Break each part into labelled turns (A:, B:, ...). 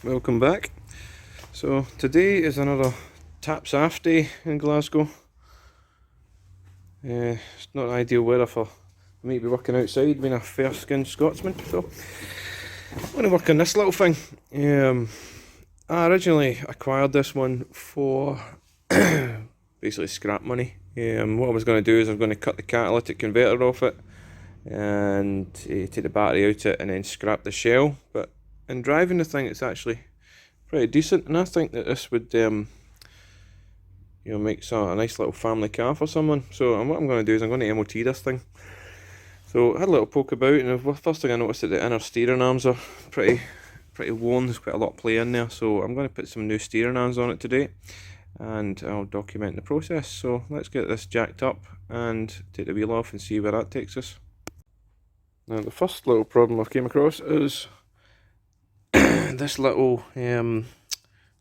A: Welcome back. So today is another taps off day in Glasgow. It's not ideal weather for me to be working outside, being a fair-skinned Scotsman. So I'm going to work on this little thing. I originally acquired this one for basically scrap money. What I was going to do is I was going to cut the catalytic converter off it and take the battery out it and then scrap the shell. But in driving the thing, it's actually pretty decent, and I think that this would make a nice little family car for someone. So what I'm going to do is I'm going to MOT this thing. So I had a little poke about, and the first thing I noticed that the inner steering arms are pretty worn. There's quite a lot of play in there, so I'm going to put some new steering arms on it today, and I'll document the process. So let's get this jacked up and take the wheel off and see where that takes us. Now the first little problem I've came across is this little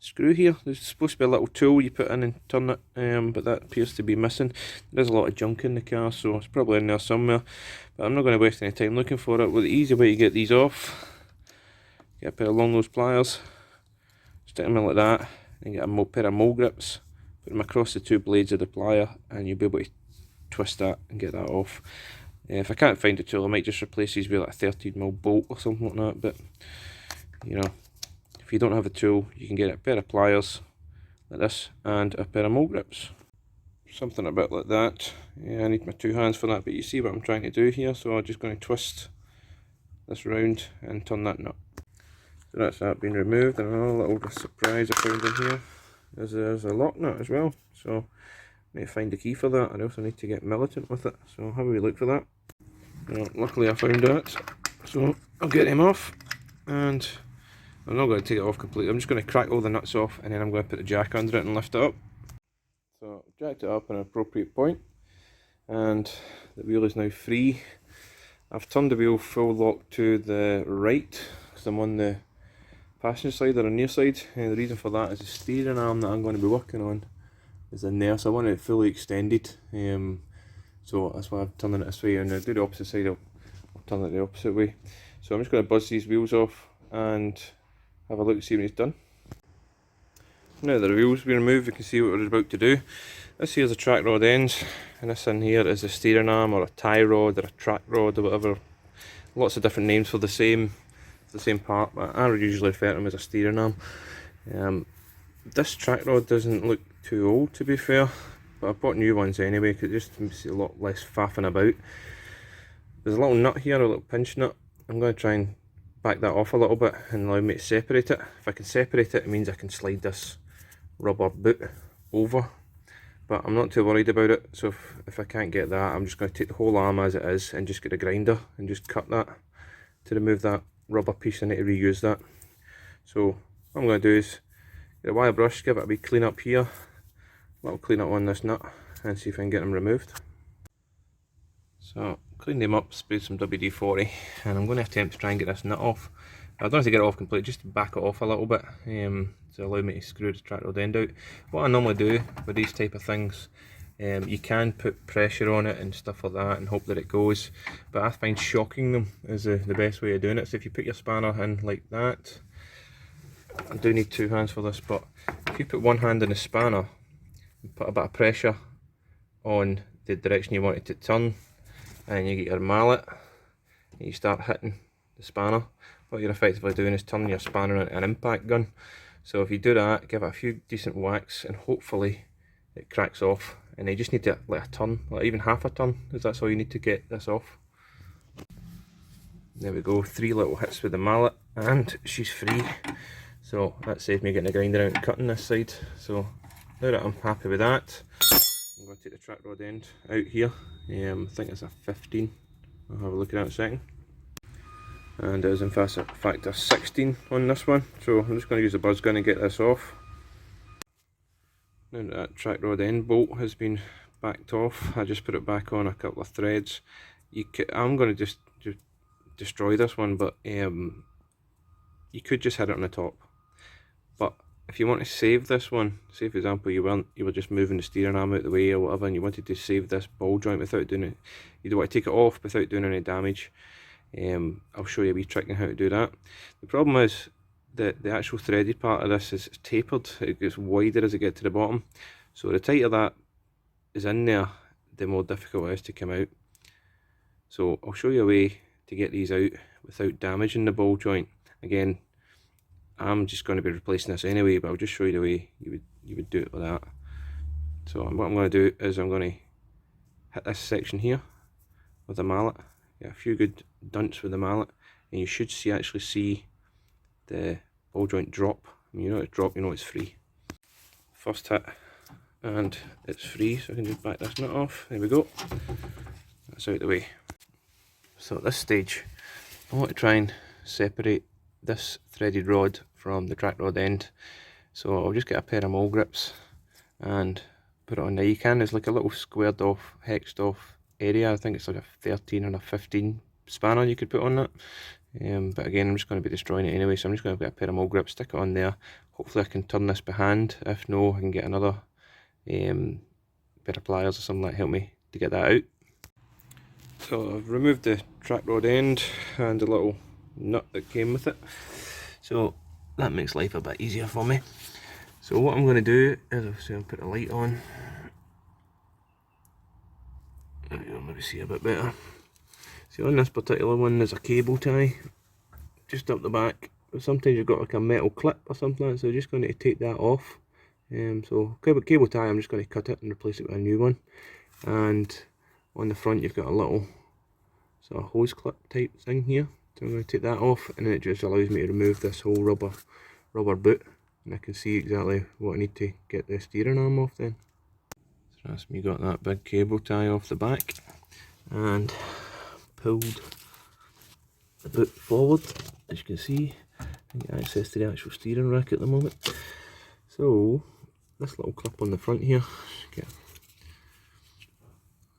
A: screw here. There's supposed to be a little tool you put in and turn it, but that appears to be missing. There's a lot of junk in the car, so it's probably in there somewhere, but I'm not going to waste any time looking for it. Well, the easy way to get these off, get a pair of long nose pliers, stick them in like that, and get a pair of mole grips, put them across the two blades of the plier, and you'll be able to twist that and get that off. If I can't find a tool, I might just replace these with like a 13mm bolt or something like that, but you know, if you don't have a tool, you can get a pair of pliers like this and a pair of mole grips. Something a bit like that. Yeah, I need my two hands for that, but you see what I'm trying to do here, so I'm just going to twist this round and turn that nut. So that's that being removed, and another little surprise I found in here is there's a lock nut as well, so I need to find the key for that. I also need to get militant with it, so I'll have a wee look for that. Well, luckily I found that, so I'll get him off, and I'm not going to take it off completely. I'm just going to crack all the nuts off, and then I'm going to put the jack under it and lift it up. So I've jacked it up at an appropriate point, and the wheel is now free. I've turned the wheel full lock to the right because I'm on the passenger side or the near side, and the reason for that is the steering arm that I'm going to be working on is in there, so I want it fully extended. So that's why I'm turning it this way, and to do the opposite side I'll turn it the opposite way. So I'm just going to buzz these wheels off and have a look and see what he's done. Now that the wheels have been removed, we can see what we're about to do. This here is the track rod ends, and this in here is a steering arm or a tie rod or a track rod or whatever. Lots of different names for the same part, but I usually refer to them as a steering arm. This track rod doesn't look too old, to be fair, but I bought new ones anyway because it just makes it a lot less faffing about. There's a little nut here, a little pinch nut. I'm going to try and back that off a little bit and allow me to separate it. If I can separate it, it means I can slide this rubber boot over, but I'm not too worried about it. So if I can't get that, I'm just going to take the whole arm as it is and just get a grinder and just cut that to remove that rubber piece. I need to reuse that. So what I'm going to do is get a wire brush, give it a wee clean up here, a little clean up on this nut, and see if I can get them removed. So clean them up, sprayed some WD-40, and I'm going to attempt to try and get this nut off. I don't have to get it off completely, just to back it off a little bit to allow me to screw the track rod end out. What I normally do with these type of things, you can put pressure on it and stuff like that and hope that it goes, but I find shocking them is the best way of doing it. So if you put your spanner in like that, I do need two hands for this, but if you put one hand in the spanner and put a bit of pressure on the direction you want it to turn, and you get your mallet and you start hitting the spanner, what you're effectively doing is turning your spanner into an impact gun. So if you do that, give it a few decent whacks and hopefully it cracks off, and you just need to let a turn, like even half a turn, because that's all you need to get this off. There we go, 3 little hits with the mallet and she's free. So that saved me getting a grinder out and cutting this side. So now that I'm happy with that, I'm going to take the track rod end out here. I think it's a 15. I'll have a look at that in a second. And it is in fact a 16 on this one. So I'm just going to use the buzz gun and get this off. Now that track rod end bolt has been backed off, I just put it back on a couple of threads. I'm going to just destroy this one, but you could just hit it on the top. But if you want to save this one, say for example you were just moving the steering arm out of the way or whatever, and you wanted to save this ball joint without doing it, you don't want to take it off without doing any damage. I'll show you a wee trick on how to do that. The problem is the actual threaded part of this is tapered. It gets wider as it gets to the bottom. So the tighter that is in there, the more difficult it is to come out. So I'll show you a way to get these out without damaging the ball joint. Again, I'm just going to be replacing this anyway, but I'll just show you the way you would do it like that. So what I'm going to do is I'm going to hit this section here with a mallet. Get a few good dunts with the mallet, and you should actually see the ball joint drop. When you know it's dropped, you know it's free. First hit, and it's free, so I can just back this nut off. There we go. That's out the way. So at this stage, I want to try and separate this threaded rod from the track rod end. So I'll just get a pair of mole grips and put it on there. You can, there's like a little squared off, hexed off area. I think it's like a 13 or a 15 spanner you could put on that. But again, I'm just going to be destroying it anyway, so I'm just going to get a pair of mole grips, stick it on there. Hopefully I can turn this by hand. If no, I can get another pair of pliers or something that help me to get that out. So I've removed the track rod end and the little nut that came with it, so that makes life a bit easier for me. So what I'm going to do is, I'll put a light on. You'll maybe see a bit better. See, on this particular one there's a cable tie just up the back. Sometimes you've got like a metal clip or something like that, so I'm just going to take that off. So cable tie, I'm just going to cut it and replace it with a new one. And on the front you've got a little sort of hose clip type thing here. So I'm going to take that off, and then it just allows me to remove this whole rubber boot, and I can see exactly what I need to get the steering arm off then. So that's me got that big cable tie off the back and pulled the boot forward. As you can see, I get access to the actual steering rack at the moment. So this little clip on the front here, get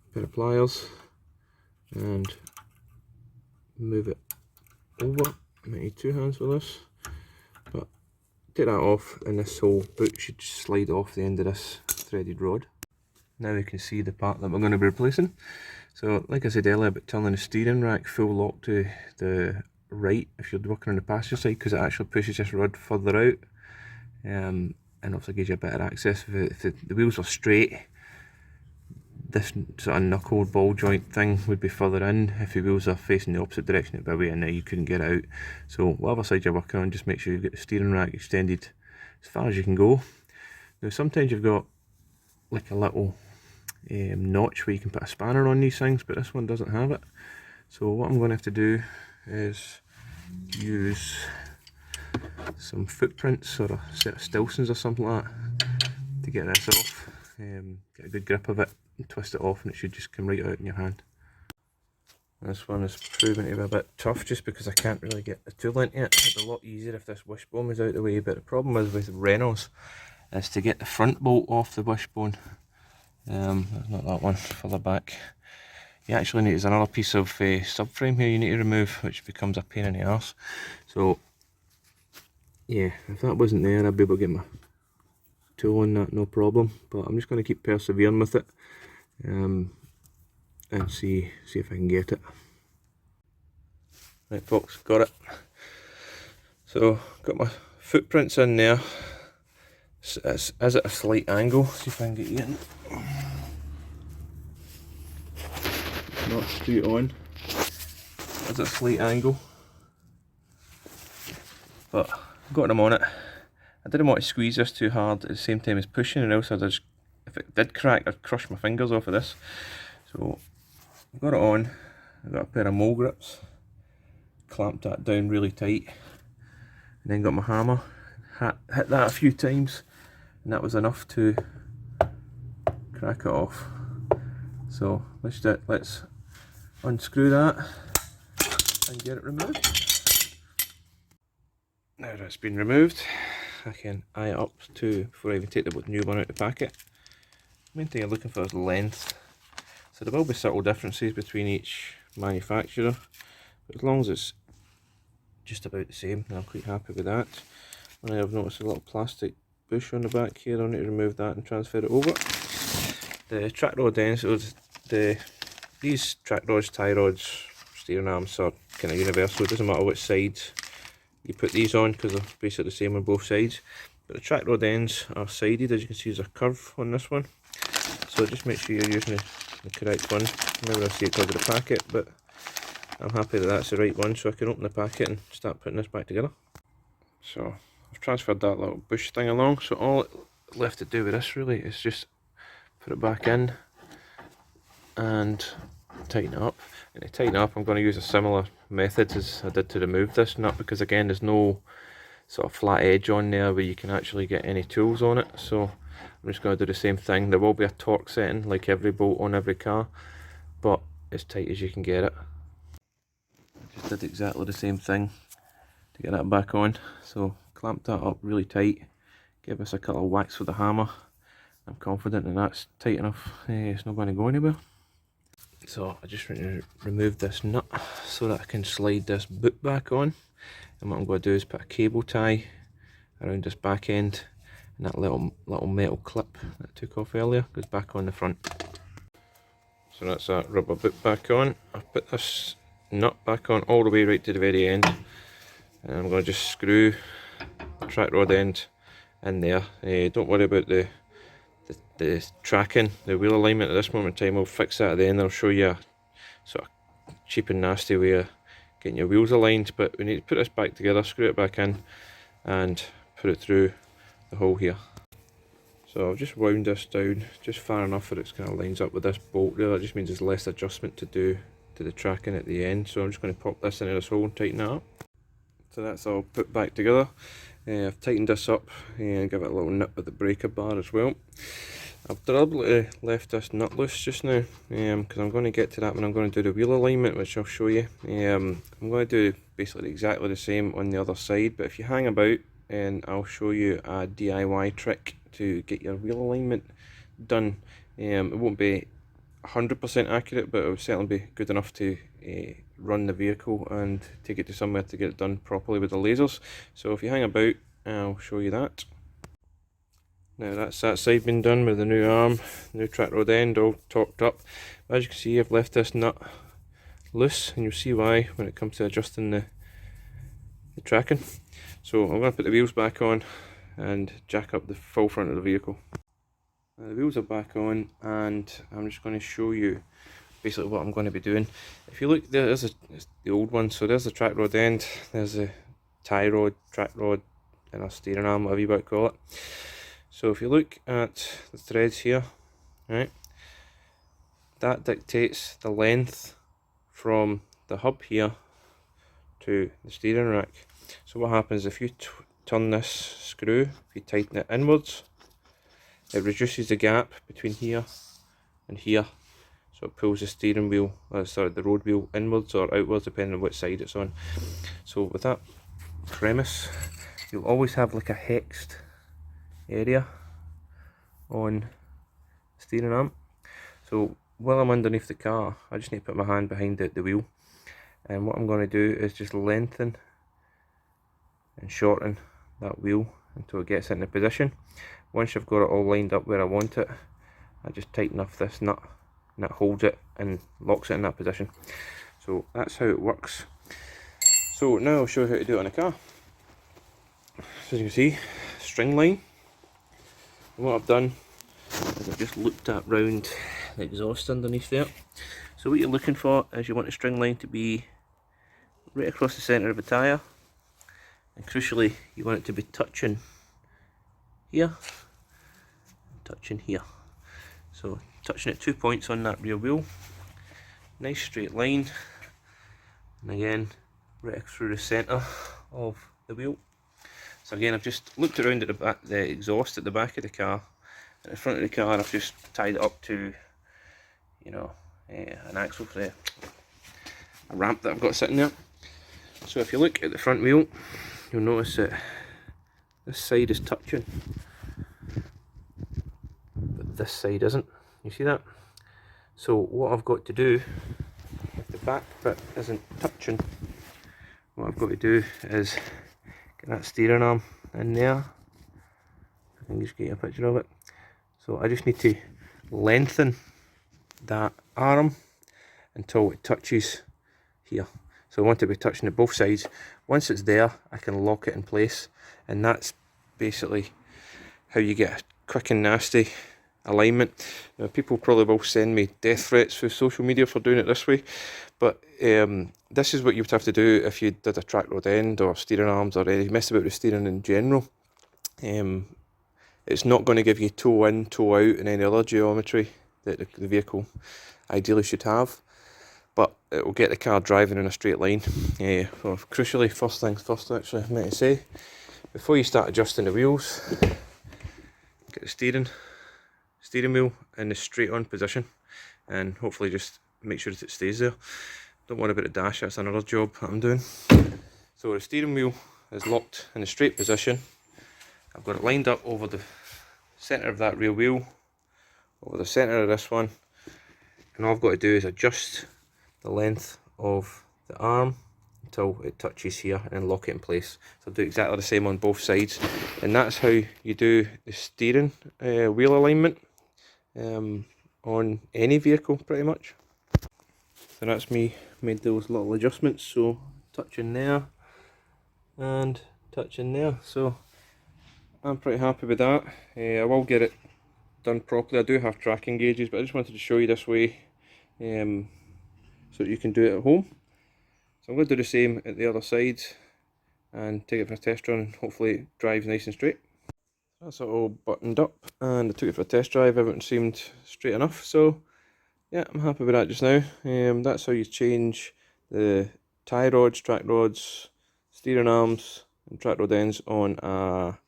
A: a pair of pliers and move it over. I might need two hands for this, but take that off and this whole boot should just slide off the end of this threaded rod. Now we can see the part that we're going to be replacing. So like I said earlier about turning the steering rack full lock to the right if you're working on the passenger side, because it actually pushes this rod further out, and also gives you a better access. If the wheels are straight, this sort of knuckled ball joint thing would be further in. If the wheels are facing the opposite direction, it'd be away in there, you couldn't get out. So whatever side you're working on, just make sure you get the steering rack extended as far as you can go. Now sometimes you've got like a little notch where you can put a spanner on these things, but this one doesn't have it. So what I'm going to have to do is use some footprints or a set of Stilsons or something like that to get this off. Get a good grip of it and twist it off, and it should just come right out in your hand. This one is proving to be a bit tough just because I can't really get the tool into it. It'd be a lot easier if this wishbone was out the way, but the problem is with Renaults is to get the front bolt off the wishbone. That's not that one, further back. You actually need, there's another piece of subframe here you need to remove, which becomes a pain in the arse. So yeah, if that wasn't there, I'd be able to get my tool on that, no problem. But I'm just going to keep persevering with it, and see if I can get it. Right folks, got it. So got my footprints in there. Is at a slight angle, see if I can get you in. Not straight on. It's at a slight angle, but got them on it. I didn't want to squeeze this too hard at the same time as pushing, or else if it did crack, I'd crush my fingers off of this. So I've got it on. I've got a pair of mole grips, clamped that down really tight, and then got my hammer, hit that a few times, and that was enough to crack it off. So let's unscrew that and get it removed. Now that's been removed, I can eye it up to before I even take the new one out of the packet. Main thing I'm looking for is length. So there will be subtle differences between each manufacturer, but as long as it's just about the same, then I'm quite happy with that. And I've noticed a little plastic bush on the back here. I'll need to remove that and transfer it over. The track rod ends, so these track rods, tie rods, steering arms are kind of universal. It doesn't matter which side you put these on because they're basically the same on both sides. But the track rod ends are sided, as you can see there's a curve on this one. So just make sure you're using the correct one. Maybe I'll see it because of the packet, but I'm happy that that's the right one, so I can open the packet and start putting this back together. So I've transferred that little bush thing along, so all left to do with this really is just put it back in and tighten it up. And to tighten it up, I'm going to use a similar method as I did to remove this nut, because again there's no sort of flat edge on there where you can actually get any tools on it. So I'm just going to do the same thing. There will be a torque setting like every bolt on every car, but as tight as you can get it. I just did exactly the same thing to get that back on. So clamp that up really tight, give us a couple of whacks with the hammer. I'm confident that that's tight enough, it's not going to go anywhere. So I just want to remove this nut so that I can slide this boot back on. And what I'm going to do is put a cable tie around this back end, and that little metal clip that I took off earlier goes back on the front. So that's that rubber boot back on. I've put this nut back on all the way right to the very end, and I'm going to just screw the track rod end in there. Don't worry about the tracking, the wheel alignment at this moment in time. I'll fix that at the end. I'll show you a sort of cheap and nasty way of getting your wheels aligned, but we need to put this back together, screw it back in and put it through the hole here. So I've just wound this down just far enough that it kind of lines up with this bolt there. That just means there's less adjustment to do to the tracking at the end. So I'm just going to pop this into this hole and tighten that up. So that's all put back together. I've tightened this up and give it a little nip with the breaker bar as well. I've deliberately left this nut loose just now because I'm going to get to that when I'm going to do the wheel alignment, which I'll show you. I'm going to do basically exactly the same on the other side, but if you hang about, and I'll show you a DIY trick to get your wheel alignment done. It won't be 100% accurate, but it will certainly be good enough to run the vehicle and take it to somewhere to get it done properly with the lasers. So if you hang about, I'll show you that. Now that's that side been done with the new arm, new track rod end all torqued up. As you can see, I've left this nut loose, and you'll see why when it comes to adjusting the tracking. So I'm going to put the wheels back on and jack up the full front of the vehicle. Now the wheels are back on, and I'm just going to show you basically what I'm going to be doing. If you look, there's the old one, so there's the track rod end, there's a tie rod, track rod, and a steering arm, whatever you might call it. So if you look at the threads here, right, that dictates the length from the hub here to the steering rack. So what happens if you turn this screw, if you tighten it inwards, it reduces the gap between here and here. So it pulls the steering wheel, the road wheel inwards or outwards depending on which side it's on. So with that premise, you'll always have like a hexed area on the steering arm. So while I'm underneath the car, I just need to put my hand behind the wheel, and what I'm going to do is just lengthen and shorten that wheel until it gets into position. Once I've got it all lined up where I want it, I just tighten off this nut, and that holds it and locks it in that position. So that's how it works. So now I'll show you how to do it on a car. So as you can see, string line. And what I've done is I've just looped that round the exhaust underneath there. So what you're looking for is you want the string line to be right across the centre of the tyre, and crucially you want it to be touching here, touching here. So touching at 2 points on that rear wheel, nice straight line, and again right through the centre of the wheel. So again, I've just looped around at the back, the exhaust at the back of the car, and at the front of the car I've just tied it up to, you know, an axle for a ramp that I've got sitting there. So if you look at the front wheel, you'll notice that this side is touching, but this side isn't. You see that? So what I've got to do, if the back bit isn't touching, what I've got to do is get that steering arm in there. I can just get you a picture of it. So I just need to lengthen that arm until it touches here. So I want it to be touching at both sides. Once it's there, I can lock it in place, and that's basically how you get a quick and nasty alignment. Now, people probably will send me death threats through social media for doing it this way, but this is what you would have to do if you did a track rod end or steering arms or any mess about the steering in general. It's not going to give you toe in, toe out and any other geometry that the vehicle ideally should have, but it will get the car driving in a straight line. Well, crucially, first things first, actually, I meant to say, before you start adjusting the wheels, get the steering wheel in the straight on position, and hopefully just make sure that it stays there. Don't worry about the dash, that's another job that I'm doing. So the steering wheel is locked in the straight position. I've got it lined up over the centre of that rear wheel, over the centre of this one, and all I've got to do is adjust the length of the arm until it touches here and then lock it in place. So I'll do exactly the same on both sides, and that's how you do the steering wheel alignment on any vehicle pretty much. So that's me made those little adjustments, so touch in there and touch in there, so I'm pretty happy with that. I will get it done properly. I do have tracking gauges, but I just wanted to show you this way so that you can do it at home. So I'm going to do the same at the other side and take it for a test run. Hopefully it drives nice and straight. That's it all buttoned up, and I took it for a test drive. Everything seemed straight enough, so yeah, I'm happy with that just now. That's how you change the tie rods, track rods, steering arms and track rod ends on a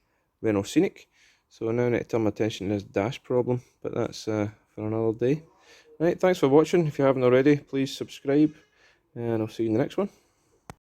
A: Renault Scenic. So now I need to turn my attention to this dash problem, but that's for another day. Right, thanks for watching. If you haven't already, please subscribe, and I'll see you in the next one.